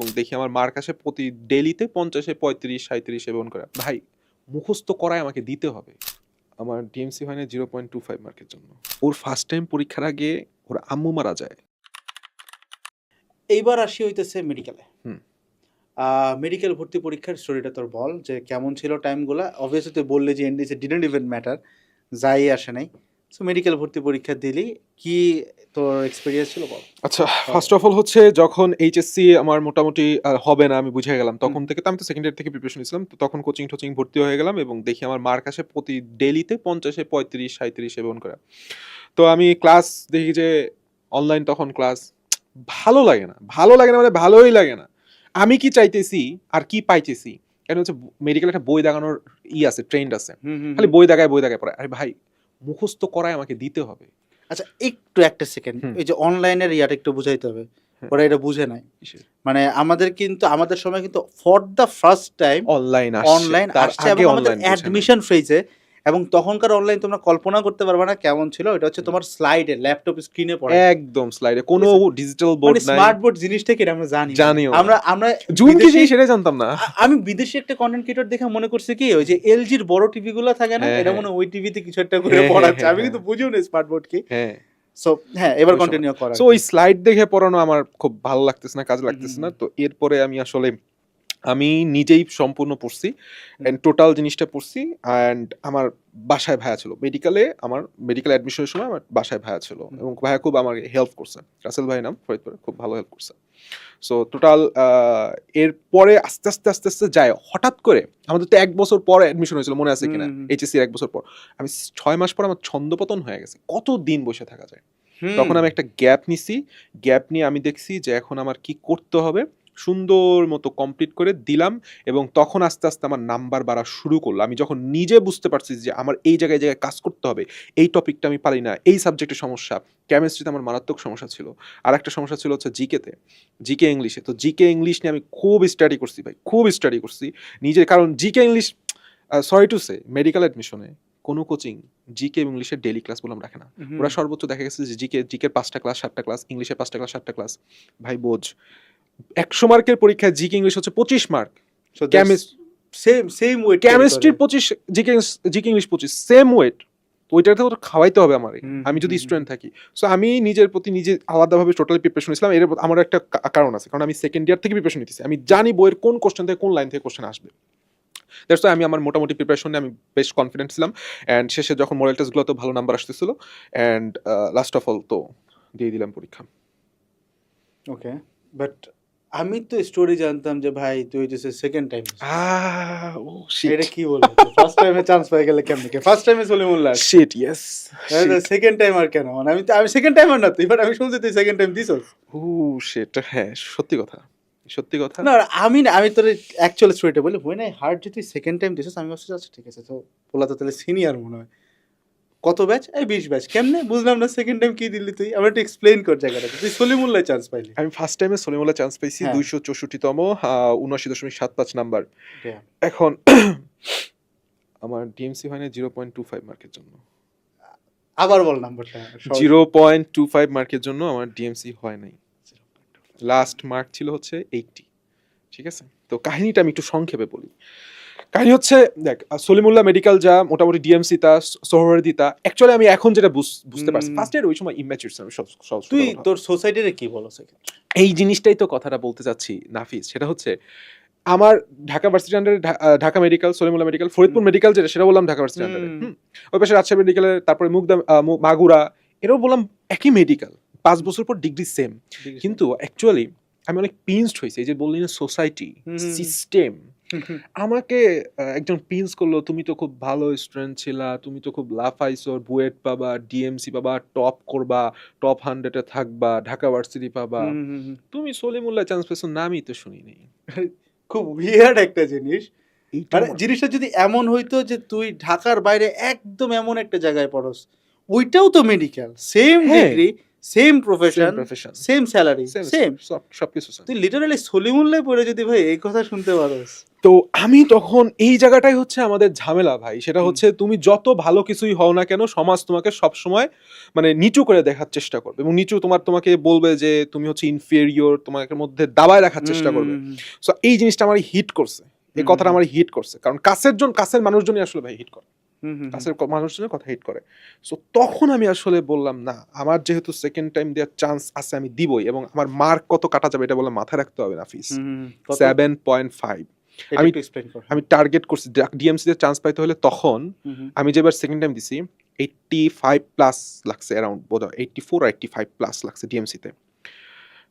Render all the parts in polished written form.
এবং দেখি আমার মার্ক আসে প্রতি ডেইলিতে 50-এ 35, 37 এমন করে। ভাই মুখস্থ করায় আমাকে দিতে হবে। আমার ডিএমসি হয় না 0.25 মার্কের জন্য। ওর ফার্স্ট টাইম পরীক্ষার আগে ওর আম্মু মারা যায়। এইবার আসি হইতেছে মেডিকেলে। হুম। মেডিকেল ভর্তি পরীক্ষার স্টোরিটা তোর বল যে কেমন ছিল টাইমগুলা? অবভিয়াসলি তুই বললি যে এনডিসি ডিডন্ট ইভেন ম্যাটার, যাই আসে নাই। সো মেডিকেল ভর্তি পরীক্ষা দিলি, কি তোর এক্সপেরিয়েন্স ছিল বল? আচ্ছা, ফার্স্ট অফ অল হচ্ছে যখন এইচএসসি আমার মোটামুটি হবে না আমি বুঝে গেলাম। তখন থেকে তো আমি তো সেকেন্ড ইয়ার থেকে প্রিপারেশন নিছিলাম। তো তখন কোচিং ভর্তি হয়ে গেলাম এবং দেখি আমার মার্ক আসে প্রতি ডেইলিতে 50-এ 35, 37 এমন করে। তো আমি ক্লাস দেখি যে অনলাইন তখন ক্লাস ভালো লাগে না। ভালো লাগে না মানে ভালোই লাগে না। আমি কি চাইতেছি আর কি পাইতেছি? কারণ হচ্ছে মেডিকেলে একটা বই দাগানোর আছে, ট্রেন্ড আছে। খালি বই দাগায় পড়ায়। আরে ভাই মুখস্থ করায় আমাকে দিতে হবে। আচ্ছা একটু একটা সেকেন্ড, হুম। এই যে অনলাইনের ইয়াটা একটু বুঝাইতে হবে। হ্যাঁ। ওরা এটা বুঝে নাই। কিসের? মানে আমাদের সময় কিন্তু for the first time online online তার আসছে আগে এবং আমাদের অনলাইন বোঝে নাই। অ্যাডমিশন ফেজে, এবং তখনকার অনলাইন তোমরা কল্পনা করতে পারবে না কেমন ছিল। এটা হচ্ছে তোমার স্লাইডে ল্যাপটপ স্ক্রিনে পড়া, একদম স্লাইডে কোনো ঠিক আছে? ডিজিটাল বোর্ড মানে নাই। স্মার্ট বোর্ড জিনিসটা কি এটা আমরা জানি না। জানিও না। আমরা জুম কি বিদেশি জিনিস সেটাই জানতাম না। আমি বিদেশি একটা কন্টেন্ট ক্রিয়েটর দেখে মনে করছি কি ওই যে এলজির বড় টিভি গুলো থাকে না, হ্যাঁ, এটা হ্যাঁ। মনে হয় ওই টিভিতে কিছু একটা করে হ্যাঁ, পড়াচ্ছে। হ্যাঁ, আমি হ্যাঁ, কিন্তু বুঝিও না স্মার্ট বোর্ড কি। হ্যাঁ। সো হ্যাঁ, এবার ওই সময়। কন্টিনিউ করা। সো ওই স্লাইড দেখে পড়ানো আমার খুব ভালো লাগতেছে না, কাজে লাগতেছে না। তো এরপরে আমি আসলে আমি নিজেই সম্পূর্ণ পড়ছি এন্ড টোটাল জিনিসটা পড়ছি। অ্যান্ড আমার বাসায় ভাইয়া ছিল মেডিকেলে, আমার মেডিকেল অ্যাডমিশনের সময় আমার বাসায় ভাইয়া ছিল এবং ভাইয়া খুব আমাকে হেল্প করছে। রাসেল ভাই নাম, ফরিদপুরে, খুব ভালো হেল্প করছে। সো টোটাল এরপরে আস্তে আস্তে যায় হঠাৎ করে আমাদের তো 1 বছর পরে অ্যাডমিশন হয়েছিল, মনে আছে কিনা? এইচএসসি 1 বছর পর। আমি 6 মাস পর আমার ছন্দপতন হয়ে গেছে। কত দিন বসে থাকা যায়? তখন আমি একটা গ্যাপ নিছি। গ্যাপ নিয়ে আমি দেখছি যে এখন আমার কি করতে হবে। সুন্দর মতো কমপ্লিট করে দিলাম এবং তখন আস্তে আমার নাম্বার বাড়া শুরু করলো। আমি যখন নিজে বুঝতে পারছি যে আমার এই জায়গায় কাজ করতে হবে। এই টপিকটা আমি পারি না। এই সাবজেক্টে সমস্যা। কেমিস্ট্রিতে আমার মারাত্মক সমস্যা ছিল। আরেকটা সমস্যা ছিল হচ্ছে জিকেতে। জিকে ইংলিশে। তো জিকে ইংলিশ নিয়ে আমি খুব স্টাডি করছি ভাই। খুব স্টাডি করছি। নিজের কারণ GK English sorry to say medical অ্যাডমিশনে কোনো কোচিং জিকে এবং ইংলিশের ডেইলি ক্লাস বললাম রাখে না। ওরা সর্বোচ্চ দেখা গেছে যে জিকের 5টা ক্লাস 7টা ক্লাস, ইংলিশের 5টা ক্লাস 7টা ক্লাস। ভাই বোঝ 100 মার্কের পরীক্ষায় জিকে ইংলিশ হচ্ছে 25 মার্ক। সেম ওয়েট কেমিস্ট্রির 25, জিকে ইংলিশ 25 সেম ওয়েট। ওইটাতে তো খাওয়াইতে হবে আমারে। আমি যদি স্টুডেন্ট থাকি। সো আমি নিজের প্রতি নিজে আলাদাভাবে টোটালি প্রিপারেশন নিছিলাম। এর আমার একটা কারণ আছে। কারণ আমি সেকেন্ড ইয়ার থেকে প্রিপারেশন নিতেছি। আমি জানি বইয়ের কোন কোশ্চেন থেকে কোন লাইন থেকে কোশ্চেন আসবে। দ্যাটস ওয়াই আমি আমার মোটামুটি প্রিপারেশন নিয়ে আমি বেশ কনফিডেন্ট ছিলাম। অ্যান্ড শেষে যখন মডেল টেস্টগুলোতে ভালো নাম্বার আসতেছিল অ্যান্ড লাস্ট অফ অল তো দিয়ে দিলাম পরীক্ষা। ওকে, বাট আমি তো স্টোরি জানতাম যে ভাই তুই যে সেকেন্ড টাইম ও এটা শিট। কি বলে? ফার্স্ট টাইমে চান্স পেয়ে গেলে কেমনে? ফার্স্ট টাইমে Salimullah, seat, yes. Second time আর কেন? মানে আমি সেকেন্ড টাইম আর না তুই, বাট আমি শুনছি তুই সেকেন্ড টাইম দিছস। ও শিট, হ্যাঁ সত্যি কথা। সত্যি কথা। না আমি তোর অ্যাকচুয়াল স্টোরিটা বলি। when I heard যে তুই সেকেন্ড টাইম দিছস, আমি ভাবছি আচ্ছা ঠিক আছে, তো পোলা তো তাহলে সিনিয়র মনে হয়। কত ব্যাচ? এই 20 ব্যাচ। কেমনে বুঝলাম না সেকেন্ড টাইম কি দিলি তুই? আমার একটু এক্সপ্লেইন কর জায়গাটা। তুই সলিমুল্লাহ চান্স পাইলি। আমি ফার্স্ট টাইমে সলিমুল্লাহ চান্স পাইছি হ্যাঁ। 264তম 79.75 নাম্বার। Damn. এখন আমার ডিএমসি হয় না 0.25 মার্কের জন্য। আবার বল নাম্বারটা। 0.25 মার্কের জন্য আমার ডিএমসি হয় নাই। লাস্ট মার্ক ছিল হচ্ছে 80। ঠিক আছে? তো কাহিনীটা আমি একটু সংক্ষেপে বলি। কাহিনী হচ্ছে দেখ, সলিমুল্লাহ মেডিকেল যা মোটামুটি ডিএমসি তা সোহরাওয়ার্দী তা অ্যাকচুয়ালি আমি এখন যেটা বুঝতে পারছি, ফার্স্ট ইয়ার ওই সময় ইম্যাচিউর ছিলাম। তুই তোর সোসাইটিতে কি বলো সেকেন্ড? এই জিনিসটাই তো কথাটা বলতে চাচ্ছি নাফিস। সেটা হচ্ছে আমার ঢাকা ভার্সিটি আন্ডারে Dhaka medical, Salimullah medical, Faridpur medical যেটা সেটা বললাম ঢাকা ভার্সিটি আন্ডারে। ওই পাশে রাজশাহী মেডিকেলের, তারপরে মাগুরা, এরাও বললাম একই মেডিকেল। 5 বছর পর ডিগ্রি সেম। কিন্তু অ্যাকচুয়ালি আমি অনেক পিনসড হয়েছি। এই যে বললি না সোসাইটি সিস্টেম আমাকে একজন পিনস করলো, তুমি তো খুব ভালো স্টুডেন্ট ছিলা, তুমি তো খুব লাফাইছো, বুয়েট পাবা, ডিএমসি পাবা, টপ করবা, টপ 100-এ থাকবা, ঢাকা ভার্সিটি পাবা, তুমি সলিমুল্লাহ চান্স পেয়েছো, নামই তো শুনিনি। খুব উইয়ার্ড একটা জিনিস। এইটা মানে জিনিসটা যদি এমন হইতো যে তুই ঢাকার বাইরে একদম এমন একটা জায়গায় পড়স, ওইটাও তো মেডিকেল, সেম হ্যাঁ। Degree, same profession, profession same salary, same. সবকিছু same। তুই লিটারালি সলিমুল্লাহ পড়ে যদি ভাই এই কথা শুনতে পারোস। তো আমি তখন এই জায়গাটাই হচ্ছে আমাদের ঝামেলা ভাই, সেটা হচ্ছে তুমি যত ভালো কিছুই হও না কেন সমাজ তোমাকে সব সময় মানে নিচু করে দেখার চেষ্টা করবে, এবং নিচু তোমাকে বলবে যে তুমি হচ্ছে ইনফেরিয়র, তোমাকে মধ্যে দাবায় রাখার চেষ্টা করবে। সো এই জিনিসটা আমার হিট করছে, এই কথাটা আমার হিট করছে, কারণ কাছের মানুষজনই আসলে ভাই হিট করে, কাছের মানুষজনের কথা হিট করে। সো তখন আমি আসলে বললাম না, আমার যেহেতু সেকেন্ড টাইম দেওয়ার চান্স আছে আমি দিবই, এবং আমার মার্ক কত কাটা যাবে এটা বলে মাথায় রাখতে হবে না। ফিস 7.5 আমি টার্গেট করছি ডিএমসি তে চান্স পাইতে হলে। তখন আমি যেবার সেকেন্ড টাইম দিছি 85 প্লাস লাগছে, অ্যারাউন্ড বোধহয় 84 আর 85 প্লাস লাগছে ডিএমসি তে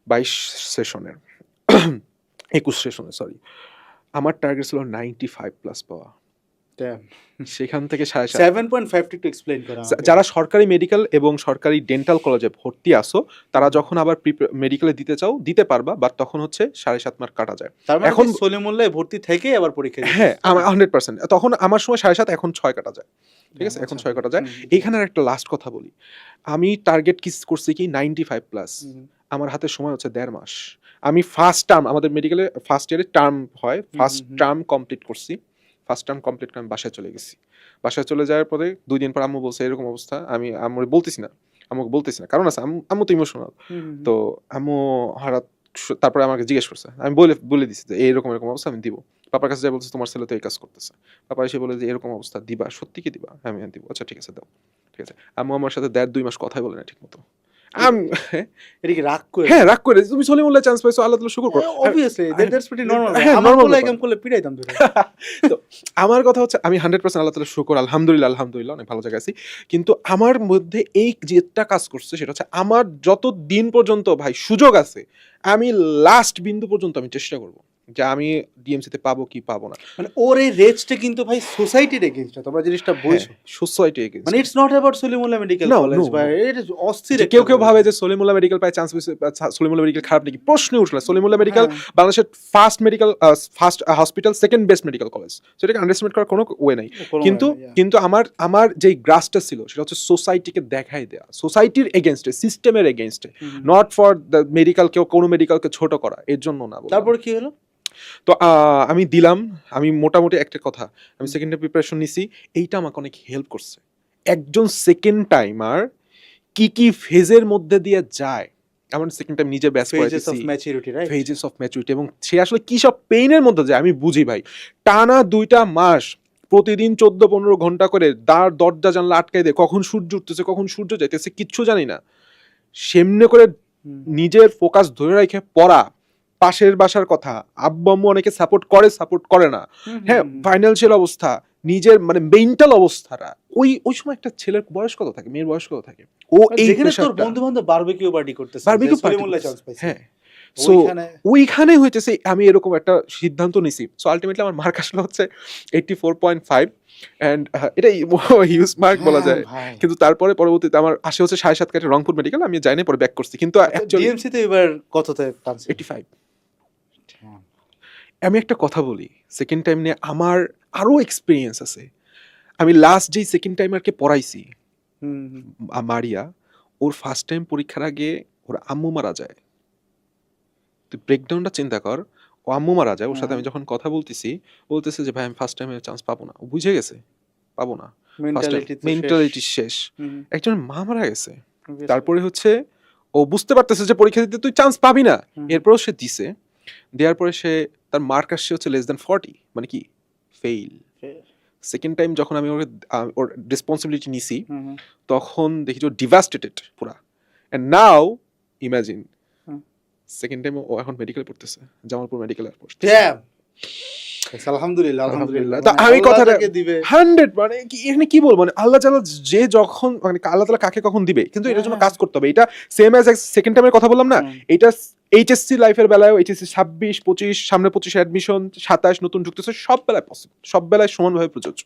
22 সেশনের 21 সেশনে সরি। আমার টার্গেট ছিল 95 প্লাস পাওয়া, সেখান থেকে 7.5 একটু এক্সপ্লেইন করা। যারা সরকারি মেডিকেল এবং সরকারি ডেন্টাল কলেজে ভর্তি আসো তারা যখন আবার মেডিকেলে দিতে চাও দিতে পারবা, বাট তখন হচ্ছে 7.5 মার্ক কাটা যায়। এখন সলিমুল্লাহ ভর্তি থেকে আবার পরীক্ষা দিতে, হ্যাঁ 100%। তখন আমার সময় 7.5, এখন 6 কাটা যায়, ঠিক আছে, এখন 6 কাটা যায়। এইখানে একটা লাস্ট কথা বলি, আমি টার্গেট কি করছি কি 95 প্লাস, আমার হাতে সময় হচ্ছে 1.5 মাস। আমি ফার্স্ট টার্ম, আমাদের মেডিকেলে ফার্স্ট ইয়ারে টার্ম হয়, ফার্স্ট টার্ম কমপ্লিট করছি, ফার্স্ট টার্ম কমপ্লিট করে আমি বাসায় চলে গেছি। বাসায় চলে যাওয়ার পরে 2 দিন পর আম্মু বলছে এরকম অবস্থা, আমি আম্মুকে বলতেছি না, কারণ আছে আম্মু তো ইমোশনাল। তো আম্মু হঠাৎ তারপরে আমাকে জিজ্ঞেস করছে, আমি বলে দিছি যে এরকম অবস্থা আমি দিব। পাপার কাছে যা বলছে তোমার ছেলে তো এই কাজ করতেছে, পাপা এসে বলে যে এরকম অবস্থা দিবা, সত্যি কি দিবা? আমি দিব, আচ্ছা ঠিক আছে দাও, ঠিক আছে। আম্মু আমার সাথে 1.5-2 মাস কথাই বলে না ঠিক মতো। এদিকে রাগ করে, হ্যাঁ রাগ করে, তুমি সলিমুল্লাহ চান্স পাইছো, আল্লাহ তাআলা শুকর করো। Obviously that's pretty normal. হ্যাঁ, আমার normal বলে ব্যাপার। এরকম করলে পিটাইতাম তোরে। তো আমার কথা হচ্ছে আমি 100% আল্লাহ তাআলা শুকর, আলহামদুলিল্লাহ অনেক ভালো জায়গায় আছি। কিন্তু আমার মধ্যে এই যেটা কাজ করছে সেটা হচ্ছে আমার যত দিন পর্যন্ত ভাই সুযোগ আছে আমি লাস্ট বিন্দু পর্যন্ত আমি চেষ্টা করব যে আমি ডিএমসি তে পাবো কি পাবো না। মানে ওর এই রেজটা কিন্তু ভাই সোসাইটির এগেইনস্ট, তোমরা জিনিসটা বুঝছো। সোসাইটি এগেইনস্ট, মানে it's not about Salimullah medical No, college, no, ভাই no. এটা অস্থির। কেউ ভাবে যে সলিমুল্লাহ মেডিকেল পায় চান্স পেয়েছে, সলিমুল্লাহ মেডিকেল খারাপ নাকি, প্রশ্ন উঠলো। সলিমুল্লাহ মেডিকেল বাংলাদেশের first hospital, second best medical college, সেটাকে আন্ডারএস্টিমেট করার কোনো ওয়ে নাই। কিন্তু আমার যে গ্রাসটা ছিল সেটা হচ্ছে সোসাইটিকে দেখাই দেয়া, সোসাইটির এগেইনস্টে, সিস্টেমের এগেইনস্টে, নট ফর দ্য মেডিকেল, কোনো মেডিকেলকে ছোট করা, এর জন্য না। তারপর কি হলো? তো আমি দিলাম, আমি মোটামুটি একটা কথা, আমি সেকেন্ড টাইম প্রিপারেশন নিছি, এইটা আমাকে অনেক হেল্প করছে। একজন সেকেন্ড টাইমার কি ফেজের মধ্যে দিয়ে যায়, আমার সেকেন্ড টাইম নিজে batch phases of maturity, right? Phases of maturity, এবং সে আসলে কি সব পেইনের মধ্যে যায় আমি বুঝি ভাই। টানা 2টা মাস প্রতিদিন 14-15 ঘন্টা করে দরজা জানলা আটকাই দেয়, কখন সূর্য উঠতেছে কখন সূর্য যাইতেছে কিচ্ছু জানি না, সেমনে করে নিজের ফোকাস ধরে রেখে পড়া, পাশের বাসার কথা, আব্বু আম্মু অনেকে সাপোর্ট করে না, হ্যাঁ ফাইনান্সিয়াল অবস্থা, নিজের মানে মেন্টাল অবস্থাটা, ওই সময় একটা ছেলের বয়স কত থাকে, মেয়ের বয়স কত থাকে, ও এই যেখানে তোর বন্ধু-বান্ধব বারবিকিউ পার্টি করতেছে, সলিমুল্লাহ চান্স পাইছে, হ্যাঁ। সো ওইখানে হইতেছে আমি এরকম একটা সিদ্ধান্ত নিছি। সো আলটিমেটলি আমার মার্ক আসলে হচ্ছে 84.5, এন্ড এটা হিউজ মার্ক বলা যায়। কিন্তু তারপরে পরবর্তীতে আমার আসে হচ্ছে 7.5 কাটে রংপুর মেডিকেল, আমি যাইনি, পরে ব্যাক করছি। কিন্তু অ্যাকচুয়ালি ডিএমসি তে এবার কততে টানছে? 85। আমি একটা কথা বলি, সেকেন্ড টাইম নিয়ে আমার আরো এক্সপিরিয়েন্স আছে। আমি লাস্ট যেই সেকেন্ড টাইমারকে পড়াইছি, মারিয়া, ওর ফার্স্ট টাইম পরীক্ষার আগে ওর আম্মু মারা যায়। তুই ব্রেকডাউনটা চিন্তা কর, ও আম্মু মারা যায়, ওর সাথে আমি যখন কথা বলতেছে যে ভাই আমি ফার্স্ট টাইমে চান্স পাবো না, ও বুঝে গেছে পাবো না, মেন্টালিটি শেষ। একজন মা মারা গেছে, তারপরে হচ্ছে ও বুঝতে পারতেছে যে পরীক্ষা দিতে তুই চান্স পাবি না, এরপরও সে দিছে। দেওয়ার পরে তার মার্ক আসছে হচ্ছে <40, মানে কি ফেইল। সেকেন্ড টাইম যখন আমি ওর রেসপন্সিবিলিটি নিছি তখন দেখি যে ও ডিভাস্টেটেড পুরা। And now imagine second time ও এখন মেডিকেলে পড়তেছে, জামালপুর মেডিকেলে পড়তেছে। আলহামদুলিল্লাহ। তো আমি কথাটাকে দিবে 100, মানে এখানে কি বলবো, মানে আল্লাহ তাআলা যে যখন, মানে আল্লাহ তাআলা কাকে কখন দিবে, কিন্তু এটার জন্য কাজ করতে হবে। এটা সেম অ্যাজ সেকেন্ড টাইমের কথা বললাম না, এটা এইচএসসি লাইফের বেলায়, এইচএসসি 26, 25, সামনে 25 অ্যাডমিশন, 27 নতুন ঢুকতেছে, সব বেলায় পসিবল, সব বেলায় সমানভাবে প্রযোজ্য।